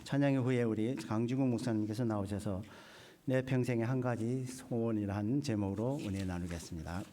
찬양 후에 우리 강주국 목사님께서 나오셔서 내 평생의 한 가지 소원이라는 제목으로 은혜 나누겠습니다.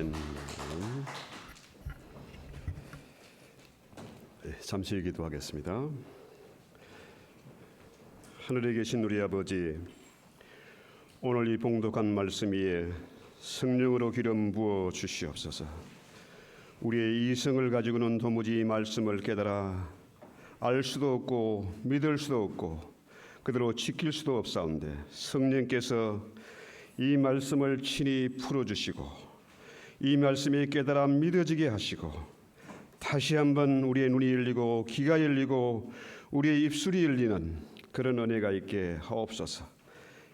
아멘. 잠시 기도하겠습니다. 하늘에 계신 우리 아버지, 오늘 이 봉독한 말씀 위에 성령으로 기름 부어 주시옵소서. 우리의 이성을 가지고는 도무지 이 말씀을 깨달아 알 수도 없고 믿을 수도 없고 그대로 지킬 수도 없사온데 성령께서 이 말씀을 친히 풀어주시고 이 말씀이 깨달아 믿어지게 하시고 다시 한번 우리의 눈이 열리고 귀가 열리고 우리의 입술이 열리는 그런 은혜가 있게 하옵소서.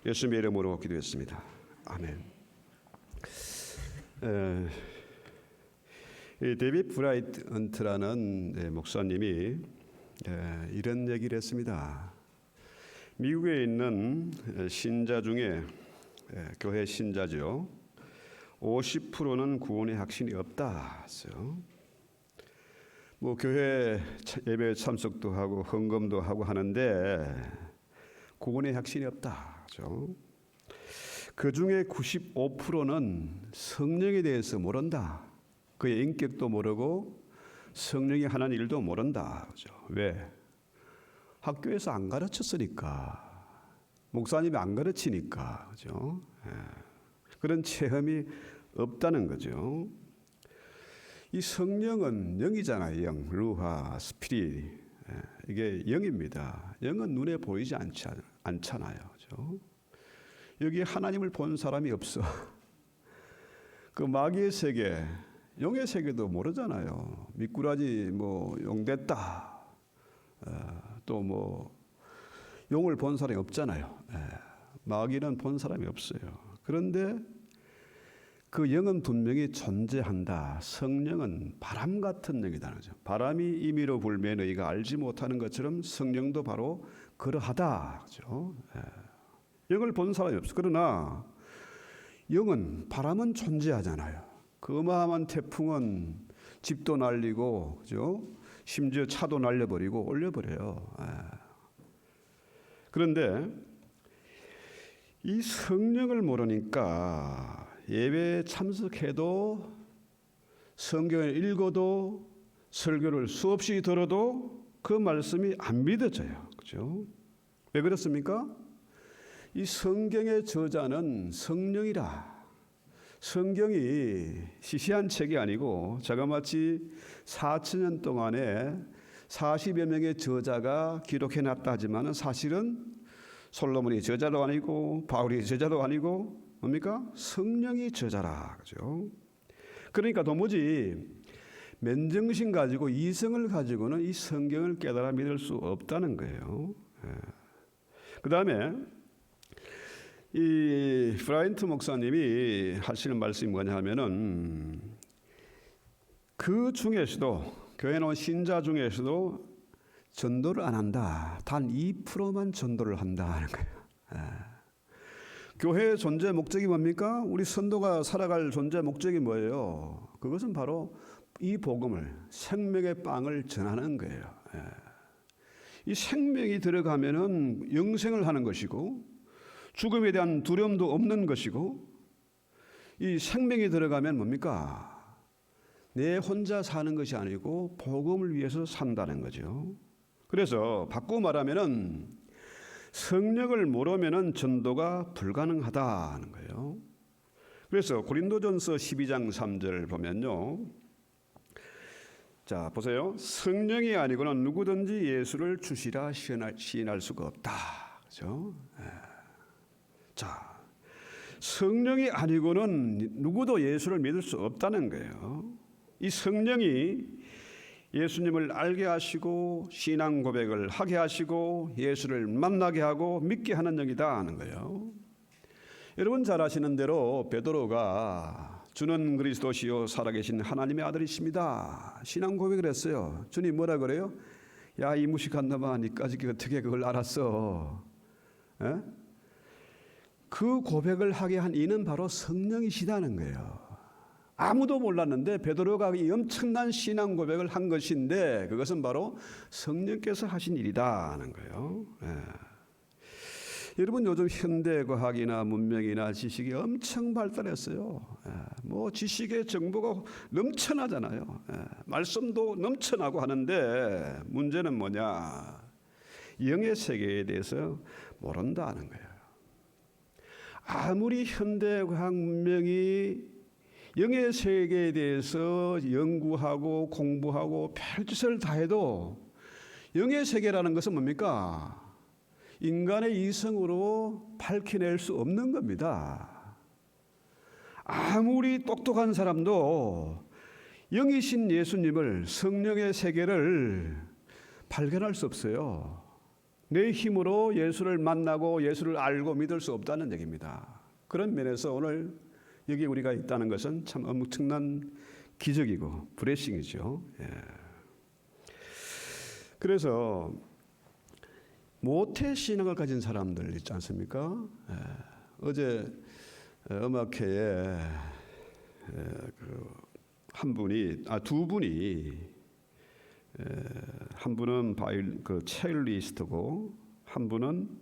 예수님의 이름으로 기도했습니다. 아멘. 데이비드 브라이언트라는 목사님이 이런 얘기를 했습니다. 미국에 있는 신자 중에 교회 신자죠. 50%는 구원의 확신이 없다 했어요. 뭐 교회 예배 참석도 하고 헌금도 하고 하는데 구원의 확신이 없다. 그렇죠? 그 중에 95%는 성령에 대해서 모른다. 그의 인격도 모르고 성령이 하는 일도 모른다. 그렇죠? 왜? 학교에서 안 가르쳤으니까. 목사님이 안 가르치니까. 그렇죠? 그런 체험이 없다는 거죠. 이 성령은 영이잖아요. 영, 루하, 스피릿. 이게 영입니다. 영은 눈에 보이지 않잖아요. 그렇죠? 여기 하나님을 본 사람이 없어. 그 마귀의 세계, 용의 세계도 모르잖아요. 미꾸라지 뭐 용됐다. 또 뭐 용을 본 사람이 없잖아요. 마귀는 본 사람이 없어요. 그런데 그 영은 분명히 존재한다. 성령은 바람 같은 영이라는 거죠. 바람이 임의로 불면 너희가 알지 못하는 것처럼 성령도 바로 그러하다. 그렇죠? 영을 본 사람이 없어. 그러나 영은 바람은 존재하잖아요. 그 어마어마한 태풍은 집도 날리고, 그죠? 심지어 차도 날려버리고 올려버려요. 그런데 이 성령을 모르니까 예배에 참석해도 성경을 읽어도 설교를 수없이 들어도 그 말씀이 안 믿어져요. 그죠? 왜 그렇습니까? 이 성경의 저자는 성령이라. 성경이 시시한 책이 아니고 자그마치 4,000년 동안에 40여 명의 저자가 기록해놨다 하지만 사실은 솔로몬이 저자도 아니고 바울이 저자도 아니고 뭡니까? 성령이 저자라. 그죠? 그러니까 도무지 맨정신 가지고 이성을 가지고는 이 성경을 깨달아 믿을 수 없다는 거예요. 그 다음에 이 브라이언트 목사님이 하시는 말씀이 뭐냐 하면은 그 중에서도 교회 나온 신자 중에서도 전도를 안 한다. 단 2%만 전도를 한다 하는 거예요. 교회의 존재 목적이 뭡니까? 우리 선도가 살아갈 존재 목적이 뭐예요? 그것은 바로 이 복음을, 생명의 빵을 전하는 거예요. 이 생명이 들어가면은 영생을 하는 것이고 죽음에 대한 두려움도 없는 것이고 이 생명이 들어가면 뭡니까? 내 혼자 사는 것이 아니고 복음을 위해서 산다는 거죠. 그래서 바꾸고 말하면은 성령을 모르면은 전도가 불가능하다는 거예요. 그래서 고린도전서 12장 3절 보면요. 자, 보세요. 성령이 아니고는 누구든지 예수를 주시라 시인할 수가 없다. 그렇죠? 자, 성령이 아니고는 누구도 예수를 믿을 수 없다는 거예요. 이 성령이 예수님을 알게 하시고 신앙 고백을 하게 하시고 예수를 만나게 하고 믿게 하는 영이다 하는 거예요. 여러분 잘 아시는 대로 베드로가 주는 그리스도시요 살아계신 하나님의 아들이십니다. 신앙 고백을 했어요. 주님 뭐라 그래요? 야, 이 무식한 놈아, 니까지 어떻게 그걸 알았어? 에? 그 고백을 하게 한 이는 바로 성령이시다는 거예요. 아무도 몰랐는데 베드로가 이 엄청난 신앙 고백을 한 것인데 그것은 바로 성령께서 하신 일이다 하는 거예요. 여러분 요즘 현대 과학이나 문명이나 지식이 엄청 발달했어요. 뭐 지식의 정보가 넘쳐나잖아요. 말씀도 넘쳐나고 하는데 문제는 뭐냐? 영의 세계에 대해서 모른다는 거예요. 아무리 현대 과학 문명이 영의 세계에 대해서 연구하고 공부하고 별짓을 다 해도 영의 세계라는 것은 뭡니까? 인간의 이성으로 밝혀낼 수 없는 겁니다. 아무리 똑똑한 사람도 영이신 예수님을, 성령의 세계를 발견할 수 없어요. 내 힘으로 예수를 만나고 예수를 알고 믿을 수 없다는 얘기입니다. 그런 면에서 오늘 여기 우리가 있다는 것은 참 엄청난 기적이고 브레싱이죠. 그래서 모태 신앙을 가진 사람들 있지 않습니까? 어제 음악회에 두 분이 한 분은 체일리스트고 한 분은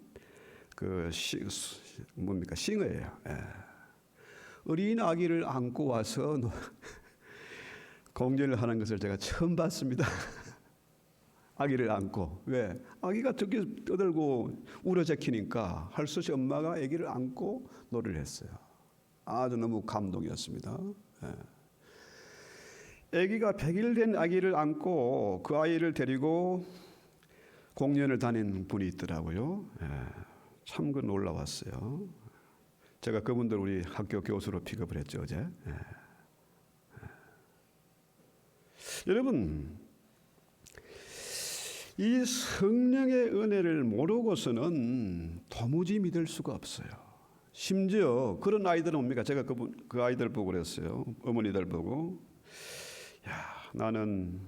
싱어예요. 어린 아기를 안고 와서 공연을 하는 것을 제가 처음 봤습니다. 아기를 안고. 왜? 아기가 특히 떠들고 우러제키니까 할 수 없이 엄마가 아기를 안고 노래를 했어요. 아주 너무 감동이었습니다. 아기가 100일 된 아기를 안고 그 아이를 데리고 공연을 다닌 분이 있더라고요. 참 그 놀라웠어요. 제가 그분들 우리 학교 교수로 픽업을 했죠, 어제. 여러분, 이 성령의 은혜를 모르고서는 도무지 믿을 수가 없어요. 심지어 그런 아이들은 뭡니까? 제가 그 아이들 보고 그랬어요. 어머니들 보고. 야, 나는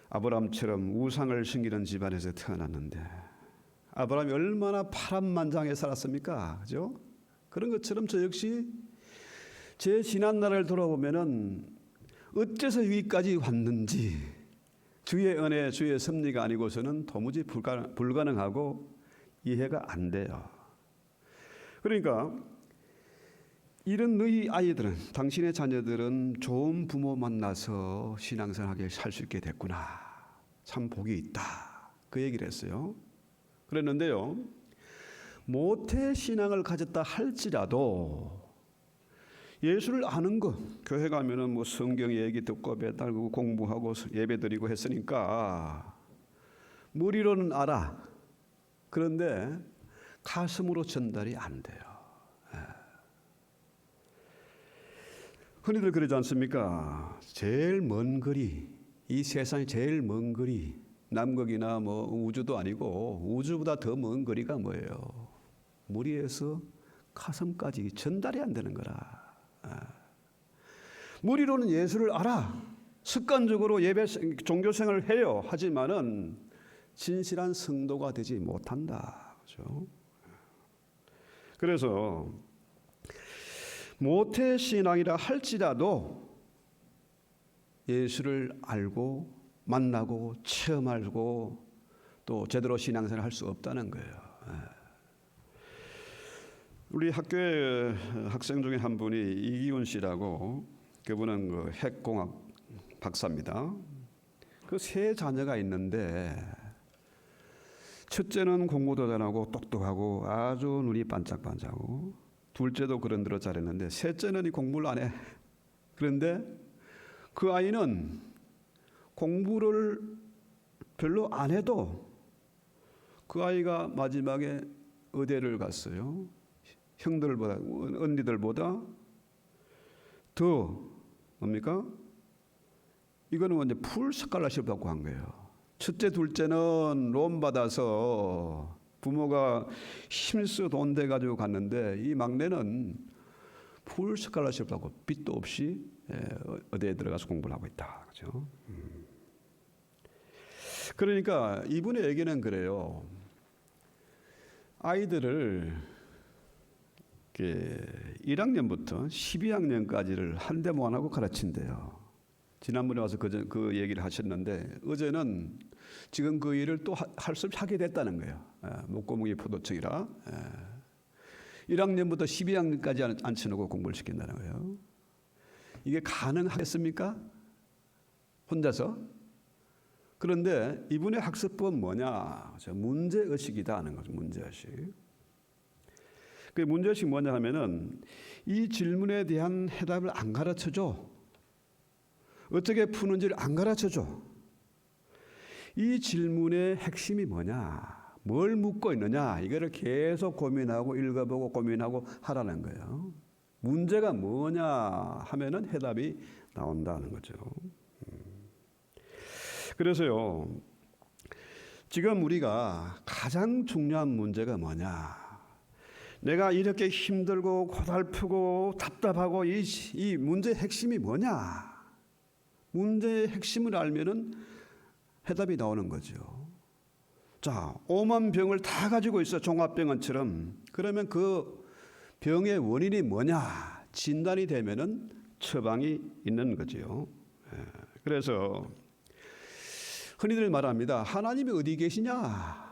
아브라함처럼 우상을 섬기는 집안에서 태어났는데 아브라함이 얼마나 파란만장하게 살았습니까? 그죠? 그런 것처럼 저 역시 제 지난 날을 돌아보면은 어째서 여기까지 왔는지 주의 은혜, 주의 섭리가 아니고서는 도무지 불가능하고 이해가 안 돼요. 그러니까 이런 너희 아이들은, 당신의 자녀들은 좋은 부모 만나서 신앙생활하게 살 수 있게 됐구나. 참 복이 있다. 그 얘기를 했어요. 그랬는데요. 모태 신앙을 가졌다 할지라도 예수를 아는 것, 교회 가면은 뭐 성경 얘기 듣고 배달고 공부하고 예배드리고 했으니까 머리로는 알아. 그런데 가슴으로 전달이 안 돼요. 흔히들 그러지 않습니까? 제일 먼 거리, 이 세상의 제일 먼 거리, 남극이나 뭐 우주도 아니고 우주보다 더 먼 거리가 뭐예요? 머리에서 가슴까지 전달이 안 되는 거라. 머리로는 예수를 알아. 습관적으로 예배 종교생활을 해요. 하지만은 진실한 성도가 되지 못한다. 그렇죠? 그래서 모태 신앙이라 할지라도 예수를 알고 만나고 체험하고 또 제대로 신앙생활을 할 수 없다는 거예요. 우리 학교에 학생 중에 한 분이 이기훈 씨라고, 그분은 그 핵공학 박사입니다. 그 세 자녀가 있는데 첫째는 공부도 잘하고 똑똑하고 아주 눈이 반짝반짝하고, 둘째도 그런 대로 잘했는데 셋째는 이 공부를 안 해. 그런데 그 아이는 공부를 별로 안 해도 그 아이가 마지막에 의대를 갔어요. 형들보다, 언니들보다 더 뭡니까? 이거는 완전 풀 스칼라십 받고 한 거예요. 첫째, 둘째는 론 받아서 부모가 힘써 돈 대 가지고 갔는데 이 막내는 풀 스칼라십 받고 빚도 없이 의대에 들어가서 공부를 하고 있다. 그죠? 그러니까 이분의 얘기는 그래요. 아이들을 1학년부터 12학년까지를 한 대 모안하고 가르친대요. 지난번에 와서 그 얘기를 하셨는데 어제는 지금 그 일을 또 할 수 없이 하게 됐다는 거예요. 목고무기 포도청이라 1학년부터 12학년까지 앉혀놓고 공부를 시킨다는 거예요. 이게 가능하겠습니까? 혼자서? 그런데 이분의 학습법은 뭐냐? 문제의식이다 하는 거죠. 문제의식. 그 문제의식이 뭐냐 하면은 이 질문에 대한 해답을 안 가르쳐줘. 어떻게 푸는지를 안 가르쳐줘. 이 질문의 핵심이 뭐냐? 뭘 묻고 있느냐? 이거를 계속 고민하고 읽어보고 고민하고 하라는 거예요. 문제가 뭐냐 하면은 해답이 나온다는 거죠. 그래서요, 지금 우리가 가장 중요한 문제가 뭐냐? 내가 이렇게 힘들고 고달프고 답답하고 이 문제의 핵심이 뭐냐? 문제의 핵심을 알면은 해답이 나오는 거죠. 자, 오만 병을 다 가지고 있어, 종합병원처럼. 그러면 그 병의 원인이 뭐냐? 진단이 되면은 처방이 있는 거죠. 그래서 흔히들 말합니다. 하나님이 어디 계시냐?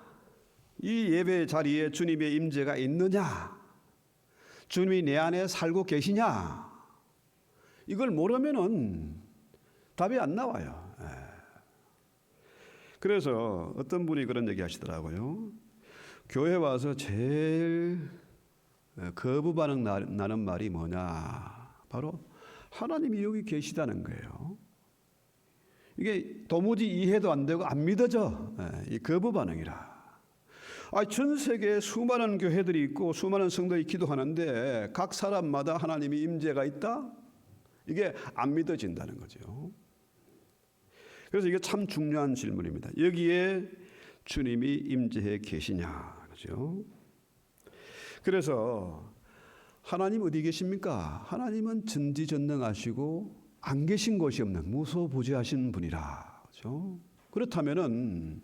이 예배 자리에 주님의 임재가 있느냐? 주님이 내 안에 살고 계시냐? 이걸 모르면은 답이 안 나와요. 그래서 어떤 분이 그런 얘기 하시더라고요. 교회 와서 제일 거부 반응 나는 말이 뭐냐? 바로 하나님이 여기 계시다는 거예요. 이게 도무지 이해도 안 되고 안 믿어져. 이 거부 반응이라. 전 세계에 수많은 교회들이 있고 수많은 성도들이 기도하는데 각 사람마다 하나님이 임재가 있다? 이게 안 믿어진다는 거죠. 그래서 이게 참 중요한 질문입니다. 여기에 주님이 임재해 계시냐, 그죠? 그래서 하나님 어디 계십니까? 하나님은 전지전능하시고 안 계신 곳이 없는 무소부재하신 분이라, 그죠? 그렇다면은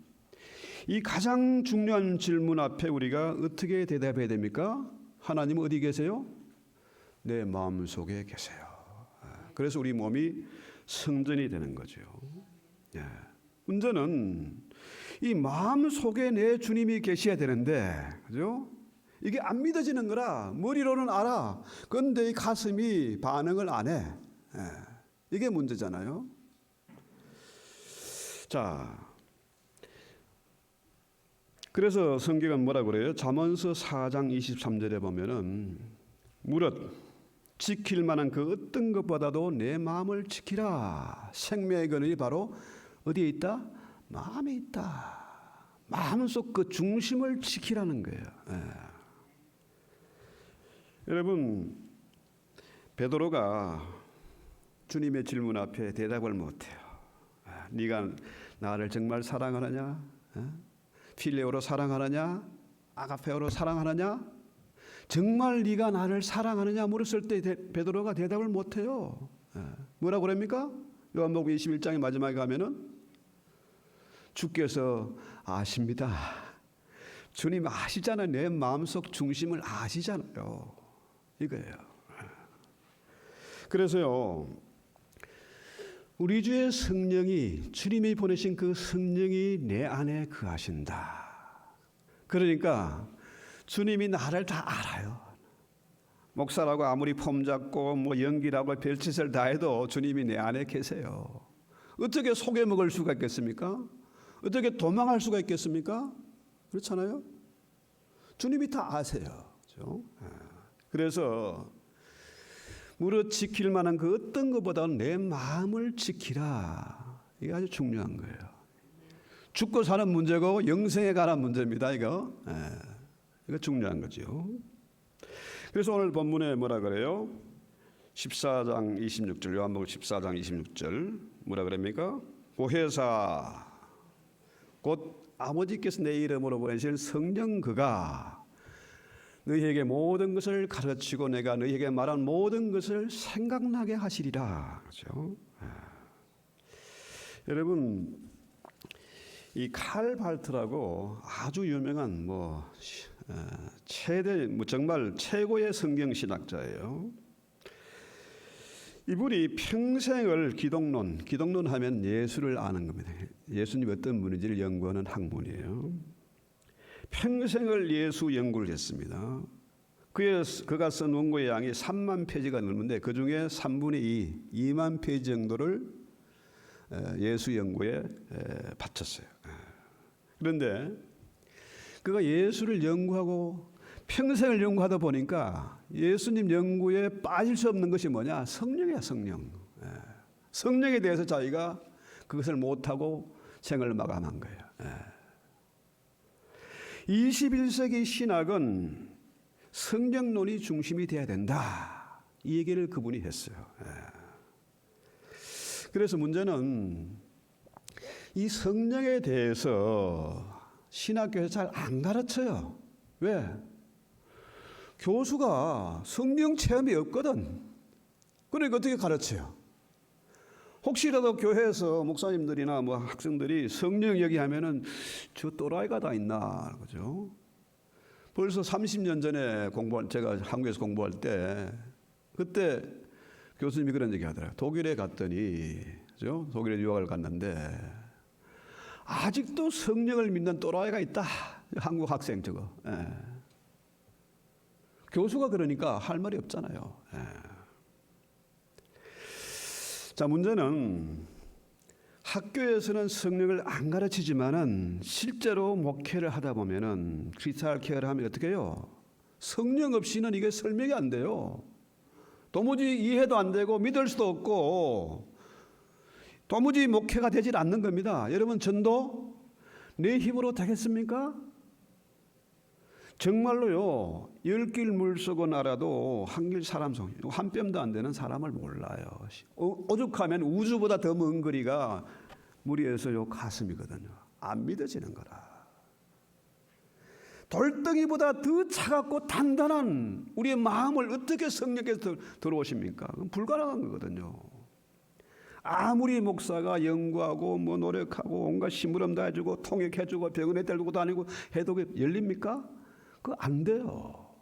이 가장 중요한 질문 앞에 우리가 어떻게 대답해야 됩니까? 하나님 어디 계세요? 내 마음 속에 계세요. 그래서 우리 몸이 성전이 되는 거죠. 문제는 이 마음 속에 내 주님이 계셔야 되는데, 그죠? 이게 안 믿어지는 거라 머리로는 알아. 그런데 이 가슴이 반응을 안 해. 이게 문제잖아요. 자, 그래서 성경은 뭐라 그래요? 잠언서 4장 23절에 보면은 무릇 지킬 만한 그 어떤 것보다도 내 마음을 지키라. 생명의 근원이 바로 어디에 있다? 마음에 있다. 마음속 그 중심을 지키라는 거예요. 여러분, 베드로가 주님의 질문 앞에 대답을 못해요. 네가 나를 정말 사랑하느냐? 필레오로 사랑하느냐? 아가페오로 사랑하느냐? 정말 네가 나를 사랑하느냐 물었을 때 베드로가 대답을 못해요. 뭐라고 그럽니까? 요한복음 21장의 마지막에 가면은 주께서 아십니다. 주님 아시잖아요. 내 마음속 중심을 아시잖아요. 이거예요. 그래서요, 우리 주의 성령이, 주님이 보내신 그 성령이 내 안에 거하신다. 그러니까 주님이 나를 다 알아요. 목사라고 아무리 폼 잡고 뭐 연기라고 별짓을 다 해도 주님이 내 안에 계세요. 어떻게 속여 먹을 수가 있겠습니까? 어떻게 도망할 수가 있겠습니까? 그렇잖아요. 주님이 다 아세요. 그렇죠? 그래서 무릇 지킬 만한 그 어떤 것보다는 내 마음을 지키라. 이게 아주 중요한 거예요. 죽고 사는 문제고 영생에 관한 문제입니다. 이거 중요한 거죠. 그래서 오늘 본문에 뭐라 그래요? 14장 26절, 요한복음 14장 26절 뭐라 그럽니까? 보혜사 곧 아버지께서 내 이름으로 보내신 성령 그가 너희에게 모든 것을 가르치고 내가 너희에게 말한 모든 것을 생각나게 하시리라. 그렇죠? 여러분, 이 칼 발트라고 아주 유명한 정말 최고의 성경 신학자예요. 이분이 평생을 기독론 하면 예수를 아는 겁니다. 예수님이 어떤 분인지를 연구하는 학문이에요. 평생을 예수 연구를 했습니다. 그가 쓴 원고의 양이 3만 페이지가 넘는데 그중에 3분의 2만 페이지 정도를 예수 연구에 바쳤어요. 그런데 그가 예수를 연구하고 평생을 연구하다 보니까 예수님 연구에 빠질 수 없는 것이 뭐냐? 성령이야, 성령. 성령에 대해서 자기가 그것을 못하고 생을 마감한 거예요. 21세기 신학은 성령론이 중심이 돼야 된다. 이 얘기를 그분이 했어요. 그래서 문제는 이 성령에 대해서 신학교에서 잘 안 가르쳐요. 왜? 교수가 성령 체험이 없거든. 그러니까 어떻게 가르쳐요? 혹시라도 교회에서 목사님들이나 뭐 학생들이 성령 얘기하면은 저 또라이가 다 있나 그죠? 벌써 30년 전에 제가 한국에서 공부할 때 그때 교수님이 그런 얘기 하더라고요. 독일에 갔더니 그죠? 독일에 유학을 갔는데 아직도 성령을 믿는 또라이가 있다. 한국 학생 저거. 교수가 그러니까 할 말이 없잖아요. 자, 문제는 학교에서는 성령을 안 가르치지만은 실제로 목회를 하다 보면은 크리스탈 케어를 하면 어떻게 해요? 성령 없이는 이게 설명이 안 돼요. 도무지 이해도 안 되고 믿을 수도 없고 도무지 목회가 되질 않는 겁니다. 여러분, 전도 내 힘으로 되겠습니까? 정말로요, 10길 물속은 알아도 한 길 사람 성, 한 뼘도 안 되는 사람을 몰라요. 오죽하면 우주보다 더 먼 거리가 우리 에서요 가슴이거든요. 안 믿어지는 거라. 돌덩이보다 더 차갑고 단단한 우리의 마음을 어떻게 성령께서 들어오십니까? 그건 불가능한 거거든요. 아무리 목사가 연구하고 뭐 노력하고 온갖 심부름 다 해주고 통역해주고 병원에 데리고 다니고 해도 열립니까? 그거 안 돼요.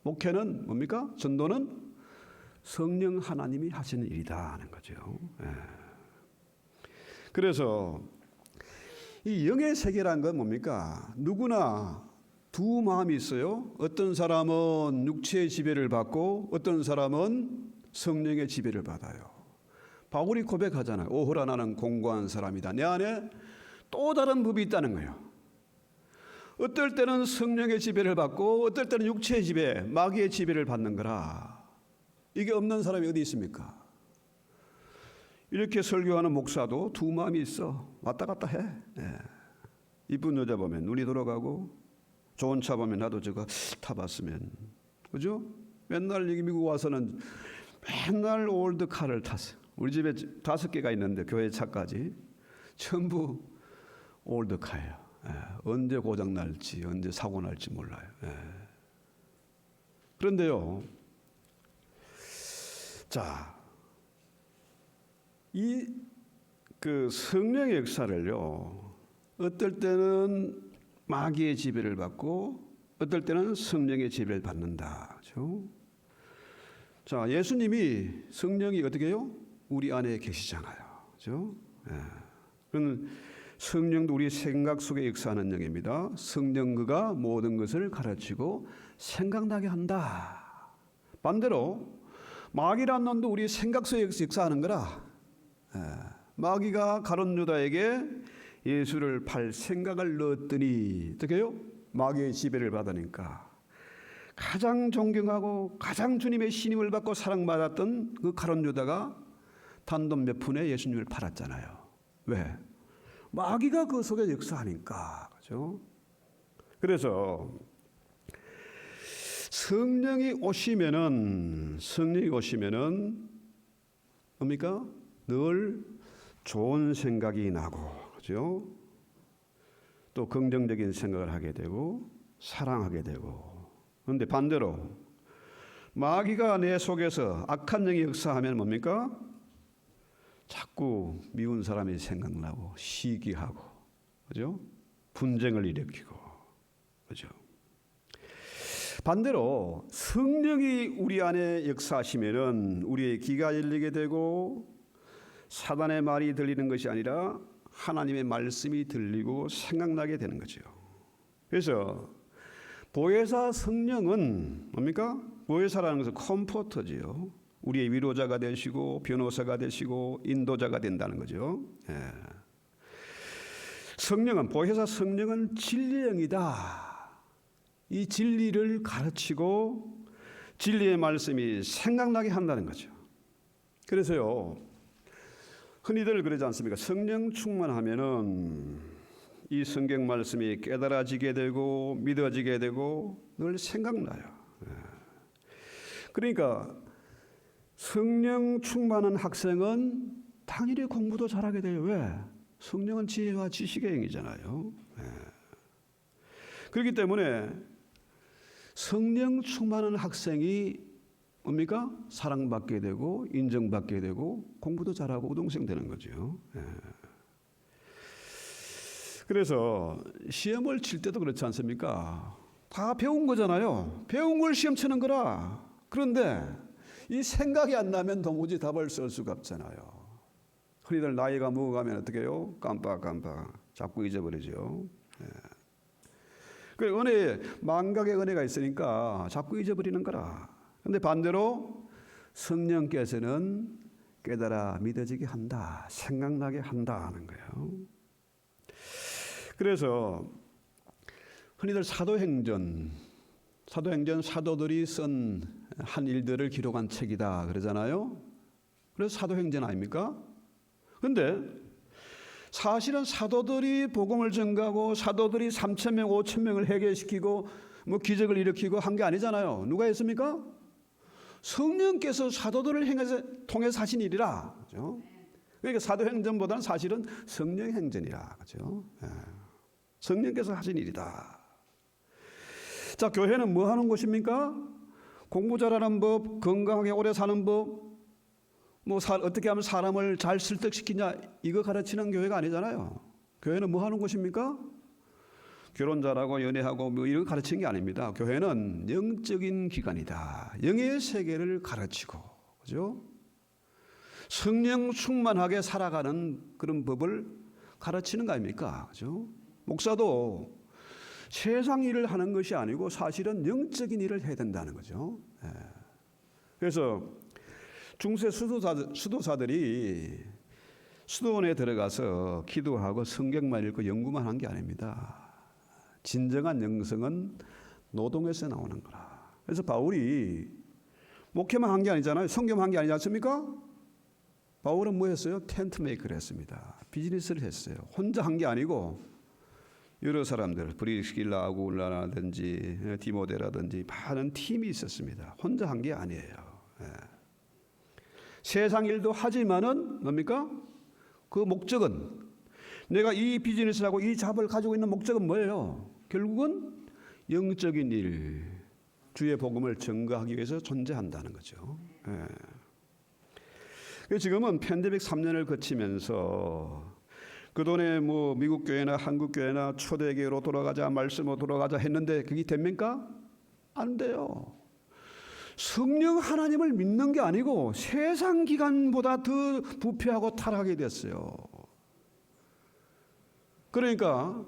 목회는 뭡니까? 전도는 성령 하나님이 하시는 일이다 하는 거죠. 그래서 이 영의 세계라는 건 뭡니까? 누구나 두 마음이 있어요. 어떤 사람은 육체의 지배를 받고 어떤 사람은 성령의 지배를 받아요. 바울이 고백하잖아요. 오호라 나는 공고한 사람이다. 내 안에 또 다른 법이 있다는 거예요. 어떨 때는 성령의 지배를 받고 어떨 때는 육체의 지배, 마귀의 지배를 받는 거라. 이게 없는 사람이 어디 있습니까? 이렇게 설교하는 목사도 두 마음이 있어. 왔다 갔다 해. 이쁜 여자 보면 눈이 돌아가고 좋은 차 보면 나도 저거 타봤으면. 그죠? 맨날 미국 와서는 맨날 올드카를 탔어요. 우리 집에 5개가 있는데 교회 차까지 전부 올드카예요. 언제 고장 날지 언제 사고 날지 몰라요. 그런데요, 자, 이 그 성령의 역사를요, 어떨 때는 마귀의 지배를 받고 어떨 때는 성령의 지배를 받는다. 그렇죠? 자, 예수님이 성령이 어떻게 해요? 우리 안에 계시잖아요. 그렇죠? 그럼 성령도 우리 생각 속에 역사하는 영입니다. 성령 그가 모든 것을 가르치고 생각나게 한다. 반대로 마귀란 놈도 우리 생각 속에 역사하는 거라. 마귀가 가룟 유다에게 예수를 팔 생각을 넣었더니 어떻게 해요? 마귀의 지배를 받으니까 가장 존경하고 가장 주님의 신임을 받고 사랑받았던 그 가룟 유다가 단돈 몇 푼에 예수님을 팔았잖아요. 왜? 마귀가 그 속에 역사하니까. 그죠? 그래서 성령이 오시면은 뭡니까? 늘 좋은 생각이 나고, 그죠? 또 긍정적인 생각을 하게 되고 사랑하게 되고. 그런데 반대로 마귀가 내 속에서 악한 영이 역사하면 뭡니까? 자꾸 미운 사람이 생각나고 시기하고, 그죠? 분쟁을 일으키고, 그죠? 반대로 성령이 우리 안에 역사하시면은 우리의 귀가 열리게 되고 사단의 말이 들리는 것이 아니라 하나님의 말씀이 들리고 생각나게 되는 거죠. 그래서 보혜사 성령은 뭡니까? 보혜사라는 것은 컴포터지요. 우리의 위로자가 되시고 변호사가 되시고 인도자가 된다는 거죠. 예. 성령은 보혜사 성령은 진리의 영이다. 이 진리를 가르치고 진리의 말씀이 생각나게 한다는 거죠. 그래서요, 흔히들 그러지 않습니까? 성령 충만하면은 이 성경 말씀이 깨달아지게 되고 믿어지게 되고 늘 생각나요. 그러니까 성령 충만한 학생은 당연히 공부도 잘하게 돼요. 왜? 성령은 지혜와 지식의 영이잖아요. 그렇기 때문에 성령 충만한 학생이 뭡니까? 사랑받게 되고 인정받게 되고 공부도 잘하고 우등생 되는 거죠. 그래서 시험을 칠 때도 그렇지 않습니까? 다 배운 거잖아요. 배운 걸 시험 치는 거라. 그런데 이 생각이 안 나면 도무지 답을 쓸 수가 없잖아요. 흔히들 나이가 먹어가면 어떻게 해요? 깜빡 자꾸 잊어버리죠. 그 은혜에 망각의 은혜가 있으니까 자꾸 잊어버리는 거라. 그런데 반대로 성령께서는 깨달아 믿어지게 한다, 생각나게 한다 하는 거예요. 그래서 흔히들 사도행전 사도들이 쓴 한 일들을 기록한 책이다 그러잖아요. 그래서 사도행전 아닙니까? 그런데 사실은 사도들이 복음을 전가하고 사도들이 3,000명, 5,000명을 해결시키고 뭐 기적을 일으키고 한 게 아니잖아요. 누가 했습니까? 성령께서 사도들을 통해서 하신 일이라. 그렇죠? 그러니까 사도행전보다는 사실은 성령행전이라. 그렇죠? 성령께서 하신 일이다. 자, 교회는 뭐 하는 곳입니까? 공부 잘하는 법, 건강하게 오래 사는 법, 뭐 어떻게 하면 사람을 잘 설득시키냐 이거 가르치는 교회가 아니잖아요. 교회는 뭐 하는 곳입니까? 결혼 잘하고 연애하고 뭐 이런 거 가르치는 게 아닙니다. 교회는 영적인 기관이다. 영의 세계를 가르치고, 그죠? 성령 충만하게 살아가는 그런 법을 가르치는 거 아닙니까? 그죠? 목사도 세상 일을 하는 것이 아니고 사실은 영적인 일을 해야 된다는 거죠. 그래서 중세 수도사들이 수도원에 들어가서 기도하고 성경만 읽고 연구만 한 게 아닙니다. 진정한 영성은 노동에서 나오는 거라. 그래서 바울이 목회만 한 게 아니잖아요. 성경만 한 게 아니지 않습니까? 바울은 뭐 했어요? 텐트 메이커를 했습니다. 비즈니스를 했어요. 혼자 한 게 아니고 여러 사람들, 브리스길라, 아굴라라든지 디모데라든지 많은 팀이 있었습니다. 혼자 한 게 아니에요. 세상 일도 하지만은 뭡니까? 그 목적은 내가 이 비즈니스를 하고 이 잡을 가지고 있는 목적은 뭐예요? 결국은 영적인 일, 주의 복음을 전가하기 위해서 존재한다는 거죠. 지금은 팬데믹 3년을 거치면서 그동안에 뭐 미국 교회나 한국 교회나 초대교회로 돌아가자, 말씀으로 돌아가자 했는데 그게 됩니까? 안 돼요. 성령 하나님을 믿는 게 아니고 세상 기관보다 더 부패하고 타락하게 됐어요. 그러니까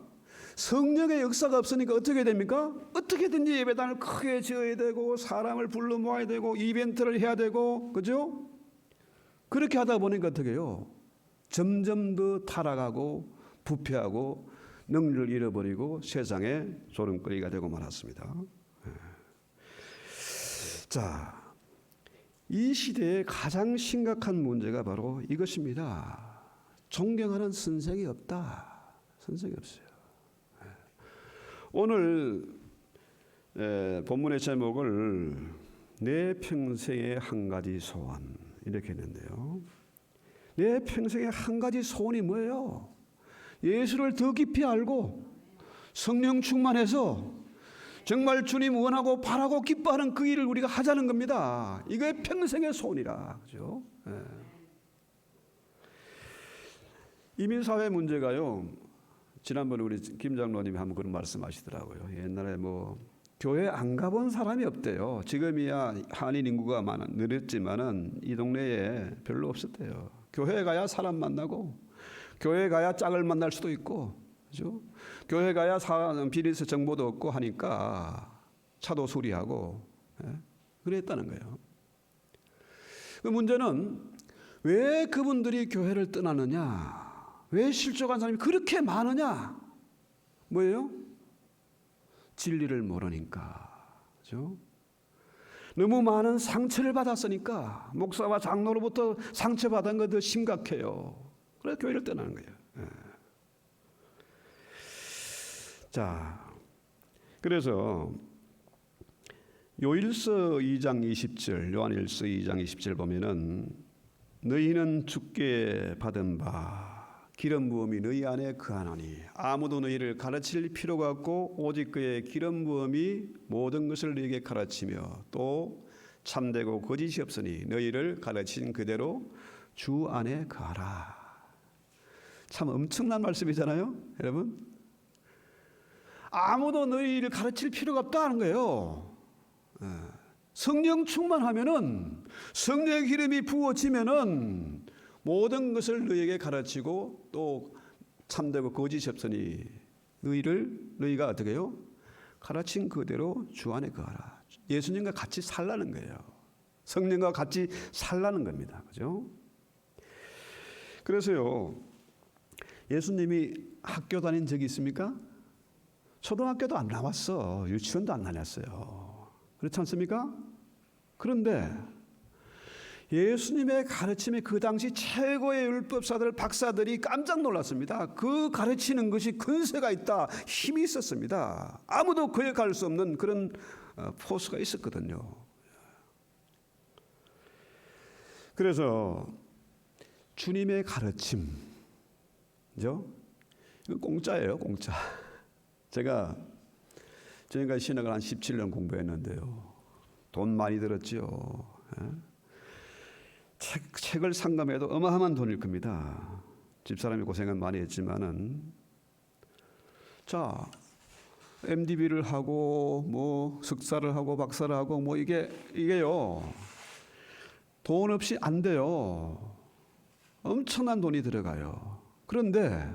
성령의 역사가 없으니까 어떻게 됩니까? 어떻게든지 예배당을 크게 지어야 되고 사람을 불러 모아야 되고 이벤트를 해야 되고, 그죠? 그렇게 하다 보니까 어떻게 해요? 점점 더 타락하고 부패하고 능력을 잃어버리고 세상에 조롱거리가 되고 말았습니다. 자, 이 시대의 가장 심각한 문제가 바로 이것입니다. 존경하는 선생이 없다. 선생이 없어요. 오늘 본문의 제목을 내 평생의 한 가지 소원 이렇게 했는데요. 내 평생의 한 가지 소원이 뭐예요? 예수를 더 깊이 알고 성령 충만해서 정말 주님 원하고 바라고 기뻐하는 그 일을 우리가 하자는 겁니다. 이게 평생의 소원이라. 그죠? 이민사회 문제가요. 지난번에 우리 김 장로님이 한번 그런 말씀하시더라고요. 옛날에 뭐 교회 안 가본 사람이 없대요. 지금이야 한인 인구가 늘었지만은 이 동네에 별로 없었대요. 교회 가야 사람 만나고, 교회 가야 짝을 만날 수도 있고, 그죠? 교회 가야 비즈니스 정보도 얻고 하니까 차도 수리하고, 그랬다는 거예요. 그 문제는 왜 그분들이 교회를 떠나느냐? 왜 실족한 사람이 그렇게 많으냐? 뭐예요? 진리를 모르니까. 그죠? 너무 많은 상처를 받았으니까 목사와 장로로부터 상처받은 거 더 심각해요. 그래서 교회를 떠나는 거예요. 자, 그래서 요일서 2장 20절, 요한일서 2장 20절 보면은 너희는 주께 받은 바 기름 부음이 너희 안에 거하나니 아무도 너희를 가르칠 필요가 없고 오직 그의 기름 부음이 모든 것을 너희에게 가르치며 또 참되고 거짓이 없으니 너희를 가르친 그대로 주 안에 거하라. 참 엄청난 말씀이잖아요, 여러분. 아무도 너희를 가르칠 필요가 없다는 거예요. 성령 충만하면은, 성령의 기름이 부어지면은 모든 것을 너희에게 가르치고 또 참되고 거짓이 없으니 너희가 어떻게 해요? 가르친 그대로 주 안에 거하라. 예수님과 같이 살라는 거예요. 성령과 같이 살라는 겁니다. 그죠? 그래서요, 예수님이 학교 다닌 적이 있습니까? 초등학교도 안 나왔어. 유치원도 안 다녔어요. 그렇지 않습니까? 그런데 예수님의 가르침이 그 당시 최고의 율법사들, 박사들이 깜짝 놀랐습니다. 그 가르치는 것이 근세가 있다, 힘이 있었습니다. 아무도 거역할 수 없는 그런 포스가 있었거든요. 그래서 주님의 가르침, 그죠? 이거 공짜예요, 공짜. 제가 지금까지 신학을 한 17년 공부했는데요. 돈 많이 들었죠. 책을 상감해도 어마어마한 돈일 겁니다. 집사람이 고생은 많이 했지만은, 자, MDB를 하고 뭐 석사를 하고 박사를 하고 뭐 이게요, 돈 없이 안 돼요. 엄청난 돈이 들어가요. 그런데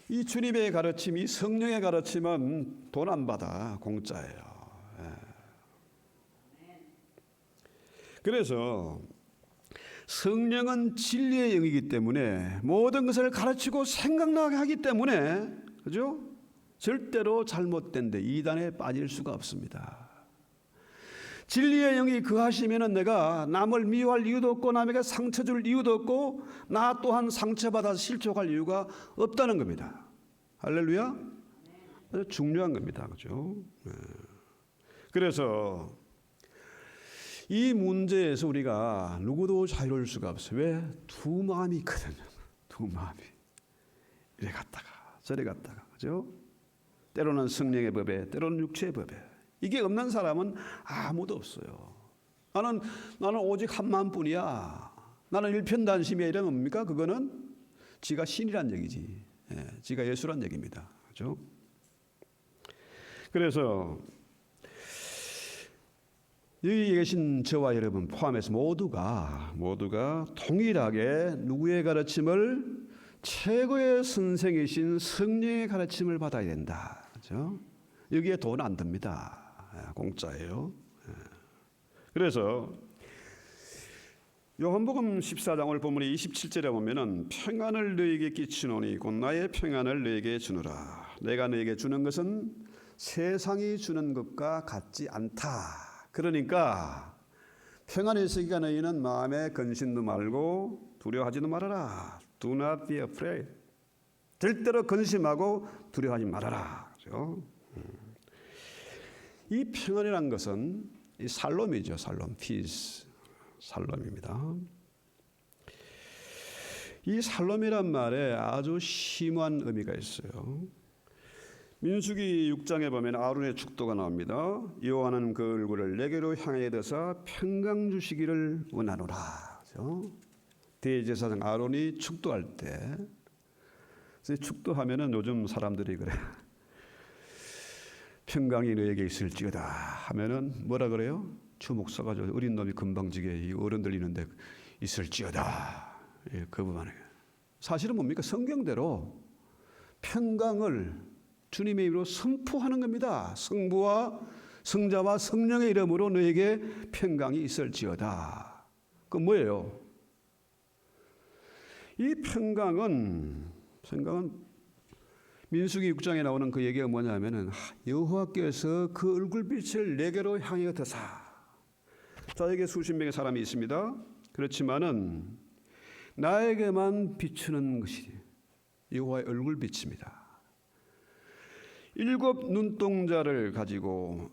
이 주님의 가르침, 이 성령의 가르침은 돈 안 받아, 공짜예요. 그래서 성령은 진리의 영이기 때문에 모든 것을 가르치고 생각나게 하기 때문에, 그죠? 절대로 잘못된 데 이단에 빠질 수가 없습니다. 진리의 영이 거하시면은 내가 남을 미워할 이유도 없고 남에게 상처 줄 이유도 없고 나 또한 상처받아서 실족할 이유가 없다는 겁니다. 할렐루야. 아주 중요한 겁니다. 그죠? 그래서 이 문제에서 우리가 누구도 자유로울 수가 없어요. 왜? 두 마음이 있거든요. 두 마음이. 이래 갔다가 저래 갔다가, 그죠? 때로는 성령의 법에, 때로는 육체의 법에. 이게 없는 사람은 아무도 없어요. 나는 오직 한 마음뿐이야. 나는 일편단심이야. 이러면 뭡니까? 그거는 지가 신이란 얘기지. 지가 예수란 얘기입니다. 그죠? 그래서 여기 계신 저와 여러분 포함해서 모두가 동일하게 누구의 가르침을? 최고의 선생이신 성령의 가르침을 받아야 된다. 그죠? 여기에 돈 안 듭니다. 공짜예요. 그래서 요한복음 14장 본문 27절에 보면은 평안을 너에게 끼치노니 곧 나의 평안을 너에게 주노라. 내가 너에게 주는 것은 세상이 주는 것과 같지 않다. 그러니까 평안의 있으니까 너희는 마음에 근심도 말고 두려워하지도 말아라. Do not be afraid. 절대로 근심하고 두려워하지 말아라. 그렇죠? 이 평안이란 것은 이 살롬이죠. 살롬, peace, 살롬입니다. 이 살롬이란 말에 아주 심오한 의미가 있어요. 민수기 6장에 보면 아론의 축도가 나옵니다. 여호와는 그 얼굴을 내게로 향하여 드사 평강 주시기를 원하노라. 그렇죠? 대제사장 아론이 축도할 때, 축도하면은 요즘 사람들이 그래. 평강이 너에게 있을지어다 하면은 뭐라 그래요? 주 목사가 저 어린 놈이 금방지게 이 어른들 있는데 있을지어다. 예, 그 부분에 사실은 뭡니까? 성경대로 평강을 주님의 이름으로 선포하는 겁니다. 성자와 성령의 이름으로 너에게 평강이 있을지어다. 그 뭐예요? 이 평강은 민수기 6장에 나오는 그 얘기가 뭐냐면은 여호와께서 그 얼굴빛을 내게로 향하여 드사. 자에게 수십 명의 사람이 있습니다. 그렇지만은 나에게만 비추는 것이 여호와의 얼굴빛입니다. 7 눈동자를 가지고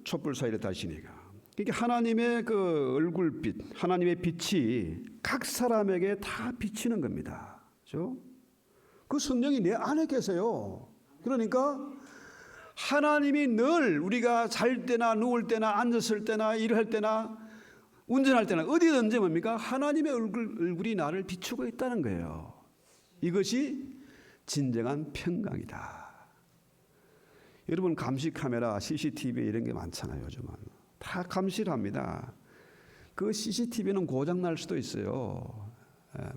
촛불 사이를 다시니까. 그러니까 하나님의 그 얼굴빛, 하나님의 빛이 각 사람에게 다 비치는 겁니다. 그렇죠? 그 성령이 내 안에 계세요. 그러니까 하나님이 늘 우리가 잘 때나 누울 때나 앉았을 때나 일할 때나 운전할 때나 어디든지 뭡니까? 하나님의 얼굴이 나를 비추고 있다는 거예요. 이것이 진정한 평강이다. 여러분 감시 카메라, CCTV 이런 게 많잖아요. 요즘은 다 감시를 합니다. 그 CCTV는 고장 날 수도 있어요.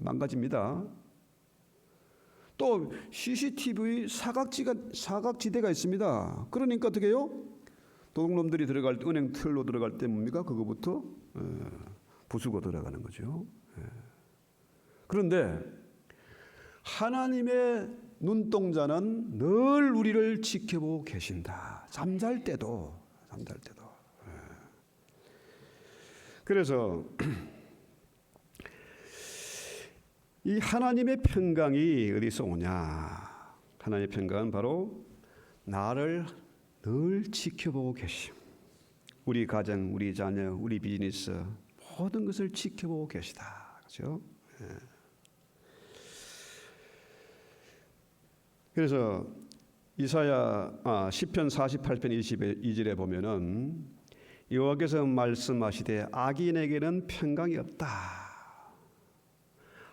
망가집니다. 또 CCTV 사각지대가 있습니다. 그러니까 어떻게 해요? 도둑놈들이 들어갈 때, 은행 틀로 들어갈 때 뭡니까? 그거부터 부수고 들어가는 거죠. 그런데 하나님의 눈동자는 늘 우리를 지켜보고 계신다. 잠잘 때도. 그래서 이 하나님의 평강이 어디서 오냐? 하나님의 평강은 바로 나를 늘 지켜보고 계심. 우리 가정, 우리 자녀, 우리 비즈니스 모든 것을 지켜보고 계시다. 그렇죠? 그래서 시편 48편 22절에 보면은 여호와께서 말씀하시되 악인에게는 평강이 없다.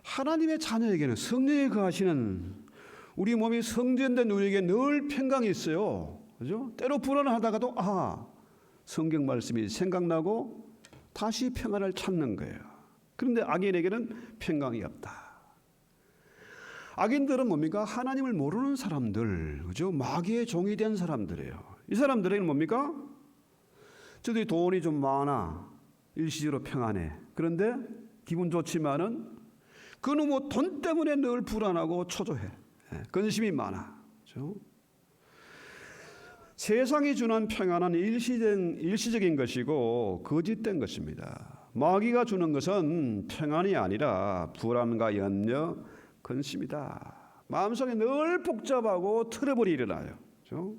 하나님의 자녀에게는 성령에 거하시는 우리 몸이 성전된 우리에게 늘 평강이 있어요. 그죠? 때로 불안하다가도 성경 말씀이 생각나고 다시 평안을 찾는 거예요. 그런데 악인에게는 평강이 없다. 악인들은 뭡니까? 하나님을 모르는 사람들, 그죠? 마귀의 종이 된 사람들이에요. 이 사람들에게는 뭡니까? 저들이 돈이 좀 많아, 일시적으로 평안해. 그런데 기분 좋지만은 그는 뭐 돈 때문에 늘 불안하고 초조해. 근심이 많아. 그렇죠? 세상이 주는 평안은 일시적인 것이고 거짓된 것입니다. 마귀가 주는 것은 평안이 아니라 불안과 염려, 근심이다. 마음속에 늘 복잡하고 트러블이 일어나요. 그렇죠?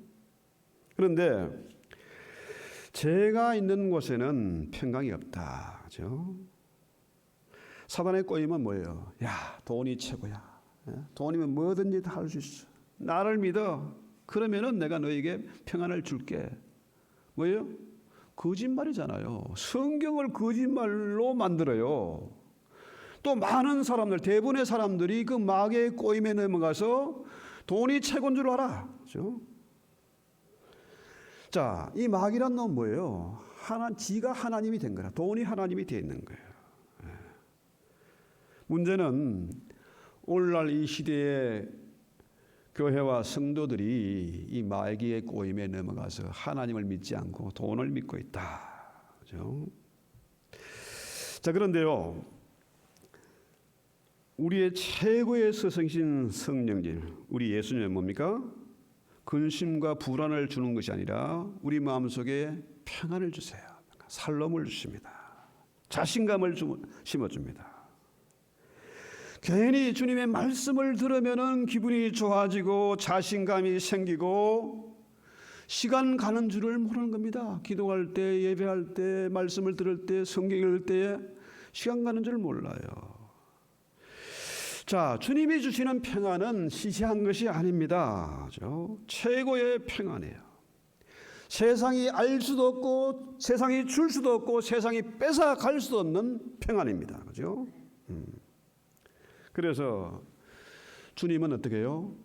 그런데 제가 있는 곳에는 평강이 없다. 그렇죠? 사단의 꼬임은 뭐예요? 야, 돈이 최고야. 돈이면 뭐든지 다 할 수 있어. 나를 믿어. 그러면은 내가 너에게 평안을 줄게. 뭐예요? 거짓말이잖아요. 성경을 거짓말로 만들어요. 또 많은 사람들, 대부분의 사람들이 그 마귀의 꼬임에 넘어가서 돈이 최고인 줄 알아. 그렇죠? 자, 이 마귀란 놈은 뭐예요? 지가 하나님이 된 거라. 돈이 하나님이 되어 있는 거예요. 문제는 오늘날 이 시대의 교회와 성도들이 이 마귀의 꼬임에 넘어가서 하나님을 믿지 않고 돈을 믿고 있다. 그렇죠? 자, 그런데요, 우리의 최고의 스승이신 성령님, 우리 예수님은 뭡니까? 근심과 불안을 주는 것이 아니라 우리 마음속에 평안을 주세요. 살롬을 주십니다. 자신감을 심어줍니다. 괜히 주님의 말씀을 들으면 기분이 좋아지고 자신감이 생기고 시간 가는 줄을 모르는 겁니다. 기도할 때, 예배할 때, 말씀을 들을 때, 성경 읽을 때 시간 가는 줄 몰라요. 자, 주님이 주시는 평안은 시시한 것이 아닙니다. 그렇죠? 최고의 평안이에요. 세상이 알 수도 없고 세상이 줄 수도 없고 세상이 뺏어갈 수도 없는 평안입니다. 그렇죠? 그래서 주님은 어떻게 해요?